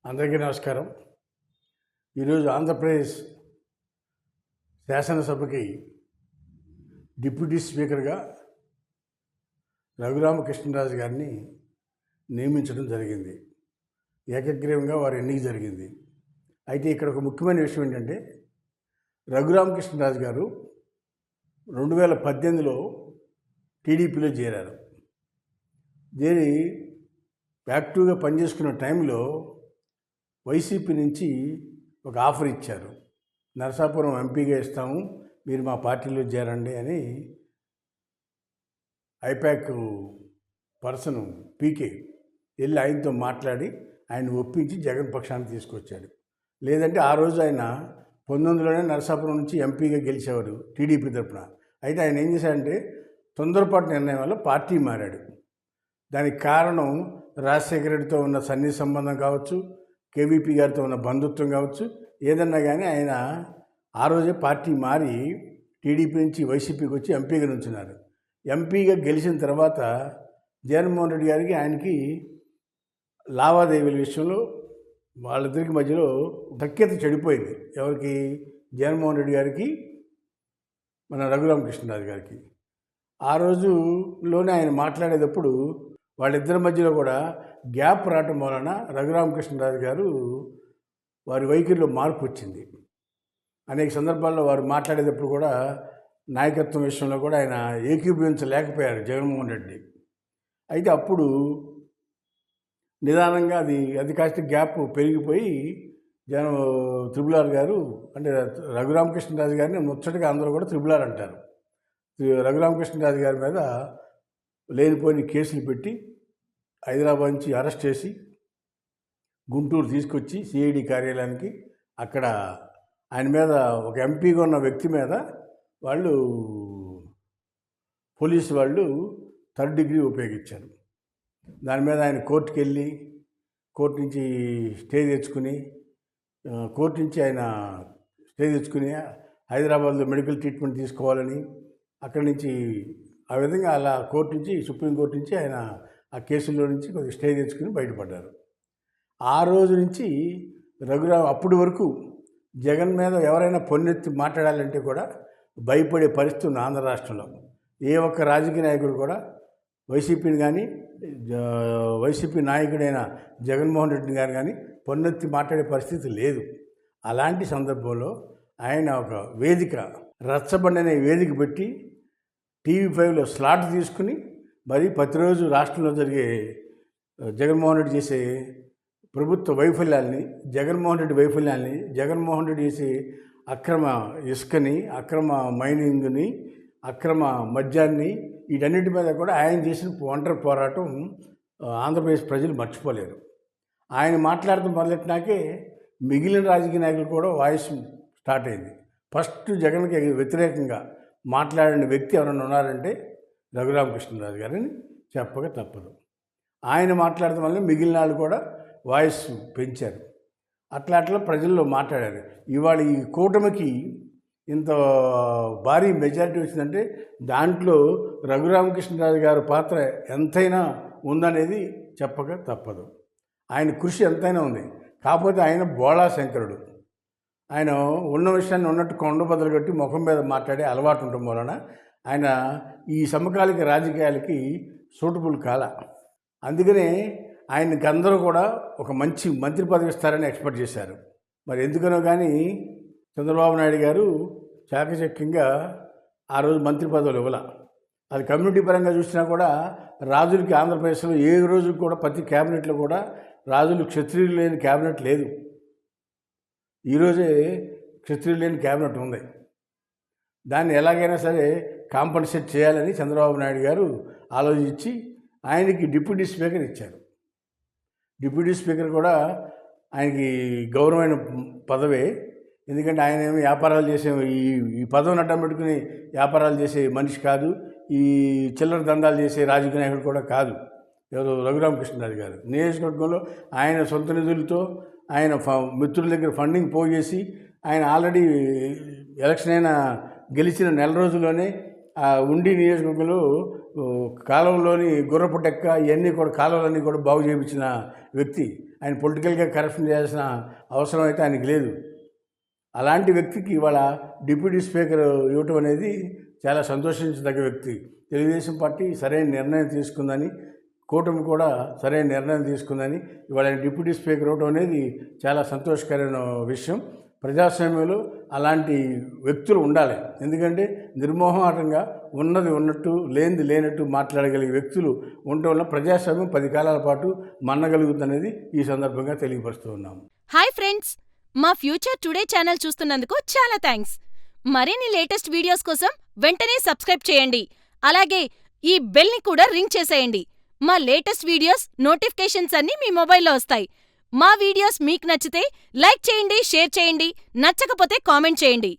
అందరికీ నమస్కారం. ఈరోజు ఆంధ్రప్రదేశ్ శాసనసభకి డిప్యూటీ స్పీకర్గా రఘురామకృష్ణరాజు గారిని నియమించడం జరిగింది. ఏకగ్రీవంగా వారి ఎన్నిక జరిగింది. అయితే ఇక్కడ ఒక ముఖ్యమైన విషయం ఏంటంటే, రఘురామకృష్ణరాజు గారు 2018లో టీడీపీలో చేరారు. చేరి యాక్టివ్గా పనిచేసుకున్న టైంలో వైసీపీ నుంచి ఒక ఆఫర్ ఇచ్చారు. నరసాపురం ఎంపీగా ఇస్తాము, మీరు మా పార్టీలో చేరండి అని ఐపాక్ పర్సన్ పీకే వెళ్ళి ఆయనతో మాట్లాడి ఆయన ఒప్పించి జగన్ పక్షాన్ని తీసుకొచ్చాడు. లేదంటే ఆ రోజు ఆయన 19లోనే నరసాపురం నుంచి ఎంపీగా గెలిచేవారు టీడీపీ తరఫున. అయితే ఆయన ఏం చేశాడంటే తొందరపాటు నిర్ణయం వల్ల పార్టీ మారాడు. దానికి కారణం రాజశేఖర రెడ్డితో ఉన్న సన్నిహిత సంబంధం కావచ్చు, కేవీపీ గారితో ఉన్న బంధుత్వం కావచ్చు, ఏదన్నా కానీ ఆయన ఆ రోజే పార్టీ మారి టీడీపీ నుంచి వైసీపీకి వచ్చి ఎంపీగా నుంచున్నారు. ఎంపీగా గెలిచిన తర్వాత జగన్మోహన్ రెడ్డి గారికి ఆయనకి లావాదేవీల విషయంలో వాళ్ళిద్దరికి మధ్యలో సఖ్యత చెడిపోయింది. ఎవరికి? జగన్మోహన్ రెడ్డి గారికి, మన రఘురామకృష్ణరాజు గారికి. ఆ రోజులోనే ఆయన మాట్లాడేటప్పుడు వాళ్ళిద్దరి మధ్యలో కూడా గ్యాప్ రావటం వలన రఘురామకృష్ణరాజు గారు వారి వైఖరిలో మార్పు వచ్చింది. అనేక సందర్భాల్లో వారు మాట్లాడేటప్పుడు కూడా నాయకత్వం విషయంలో కూడా ఆయన ఏకీభవించలేకపోయారు జగన్మోహన్ రెడ్డి. అయితే అప్పుడు నిదానంగా అది కాస్త గ్యాప్ పెరిగిపోయి త్రిపుల్ ఆర్ గారు, అంటే రఘురామకృష్ణరాజు గారిని ముచ్చటగా అందరూ కూడా త్రిపుల్ ఆర్ అంటారు. రఘురామకృష్ణరాజు గారి మీద లేనిపోయిన కేసులు పెట్టి హైదరాబాద్ నుంచి అరెస్ట్ చేసి గుంటూరు తీసుకొచ్చి సిఐడి కార్యాలయానికి, అక్కడ ఆయన మీద ఒక ఎంపీగా ఉన్న వ్యక్తి మీద పోలీసు వాళ్ళు 3rd డిగ్రీ ఉపయోగించారు. దాని మీద ఆయన కోర్టుకు వెళ్ళి కోర్టు నుంచి స్టే తెచ్చుకుని హైదరాబాద్లో మెడికల్ ట్రీట్మెంట్ తీసుకోవాలని, అక్కడి నుంచి ఆ విధంగా అలా కోర్టు నుంచి, సుప్రీంకోర్టు నుంచి ఆయన ఆ కేసుల్లో నుంచి కొద్దిగా స్టే తెచ్చుకుని బయటపడ్డారు. ఆ రోజు నుంచి అప్పటి వరకు జగన్ మీద ఎవరైనా పొన్నెత్తి మాట్లాడాలంటే కూడా భయపడే పరిస్థితి ఉంది ఆంధ్ర రాష్ట్రంలో. ఏ ఒక్క రాజకీయ నాయకుడు కూడా వైసీపీని కానీ, వైసీపీ నాయకుడైన జగన్మోహన్ రెడ్డిని కానీ పొన్నెత్తి మాట్లాడే పరిస్థితి లేదు. అలాంటి సందర్భంలో ఆయన ఒక వేదిక, రచ్చబండి అనే వేదిక పెట్టి TV5లో స్లాట్ తీసుకుని మరి ప్రతిరోజు రాష్ట్రంలో జరిగే జగన్మోహన్ రెడ్డి చేసే ప్రభుత్వ వైఫల్యాల్ని, జగన్మోహన్ రెడ్డి చేసే అక్రమ ఇసుకని, అక్రమ మైనింగ్ని, అక్రమ మద్యాన్ని, వీటన్నిటి మీద కూడా ఆయన చేసిన ఒంటరి పోరాటం ఆంధ్రప్రదేశ్ ప్రజలు మర్చిపోలేరు. ఆయన మాట్లాడుతూ మొదలెట్టినాకే మిగిలిన రాజకీయ నాయకులు కూడా వాయిస్ స్టార్ట్ అయింది. ఫస్ట్ జగన్కి వ్యతిరేకంగా మాట్లాడిన వ్యక్తి ఎవరైనా ఉన్నారంటే రఘురామకృష్ణరాజు గారిని చెప్పక తప్పదు. ఆయన మాట్లాడటం వల్ల మిగిలిన వాళ్ళు కూడా వాయిస్ పెంచారు. అట్లా ప్రజల్లో మాట్లాడారు. ఇవాళ ఈ కూటమికి ఇంత భారీ మెజారిటీ వచ్చిందంటే దాంట్లో రఘురామకృష్ణరాజు గారి పాత్ర ఎంతైనా ఉందనేది చెప్పక తప్పదు. ఆయన కృషి ఎంతైనా ఉంది. కాకపోతే ఆయన బోళా శంకరుడు. ఆయన ఉన్న విషయాన్ని ఉన్నట్టు కొండ బదులు కట్టి ముఖం మీద మాట్లాడే అలవాటు ఉండటం వలన ఆయన ఈ సమకాలిక రాజకీయాలకి సూటబుల్ కాల. అందుకనే ఆయనకి అందరూ కూడా ఒక మంచి మంత్రి పదవి ఇస్తారని ఎక్స్పెక్ట్ చేశారు. మరి ఎందుకనో కానీ చంద్రబాబు నాయుడు గారు చాకచక్యంగా ఆ రోజు మంత్రి పదవులు ఇవ్వాల. అది కమ్యూనిటీ పరంగా చూసినా కూడా రాజులకి ఆంధ్రప్రదేశ్లో ఏ రోజు కూడా ప్రతి క్యాబినెట్లో కూడా రాజులు క్షత్రియులు లేని క్యాబినెట్ లేదు. ఈరోజే క్షత్రియులు లేని క్యాబినెట్ ఉంది. దాన్ని ఎలాగైనా సరే కాంపన్సేట్ చేయాలని చంద్రబాబు నాయుడు గారు ఆలోచించి ఆయనకి డిప్యూటీ స్పీకర్ ఇచ్చారు. డిప్యూటీ స్పీకర్ కూడా ఆయనకి గౌరవమైన పదవే. ఎందుకంటే ఆయన ఏమి వ్యాపారాలు చేసే ఈ పదవిని అడ్డం పెట్టుకుని వ్యాపారాలు చేసే మనిషి కాదు. ఈ చిల్లర దందాలు చేసే రాజకీయ నాయకుడు కూడా కాదు. ఎవరు? రఘురామకృష్ణరాజు గారు. నియోజకవర్గంలో ఆయన సొంత నిధులతో, ఆయన మిత్రుల దగ్గర ఫండింగ్ పోగేసి, ఆయన ఆల్రెడీ ఎలక్షన్ అయిన గెలిచిన నెల రోజుల్లోనే ఉండి నియోజకవర్గంలో కాలంలోని గుర్రపు డెక్క ఇవన్నీ కూడా కాలువలన్నీ కూడా బాగు చేయించిన వ్యక్తి. ఆయన పొలిటికల్గా కరప్షన్ చేయాల్సిన అవసరం అయితే ఆయనకి లేదు. అలాంటి వ్యక్తికి ఇవాళ డిప్యూటీ స్పీకర్ ఇవ్వటం అనేది చాలా సంతోషించదగ్గ వ్యక్తి. తెలుగుదేశం పార్టీ సరైన నిర్ణయం తీసుకుందని, కూటమి కూడా సరైన నిర్ణయం తీసుకుందని ఇవాళ డిప్యూటీ స్పీకర్ ఇవ్వటం అనేది చాలా సంతోషకరమైన విషయం. ప్రజాస్వామ్యంలో అలాంటి వ్యక్తులు ఉండాలి. ఎందుకంటే నిర్మోహమాటంగా ఉన్నది ఉన్నట్టు లేనిది లేనట్టు మాట్లాడగలిగే వ్యక్తులు ఉండటం వల్ల ప్రజాస్వామ్యం 10 కాలాల పాటు మన్నగలుగుతుందనేది ఈ సందర్భంగా తెలియపరుస్తూ ఉన్నాము. హాయ్ ఫ్రెండ్స్, మా ఫ్యూచర్ టుడే ఛానల్ చూస్తున్నందుకు చాలా థ్యాంక్స్. మరిన్ని లేటెస్ట్ వీడియోస్ కోసం వెంటనే సబ్స్క్రైబ్ చేయండి. అలాగే ఈ బెల్ని కూడా రింగ్ చేసేయండి. మా లేటెస్ట్ వీడియోస్ నోటిఫికేషన్స్ అన్నీ మీ మొబైల్లో వస్తాయి. మా వీడియోస్ మీకు నచ్చితే లైక్ చేయండి, షేర్ చేయండి. నచ్చకపోతే కామెంట్ చేయండి.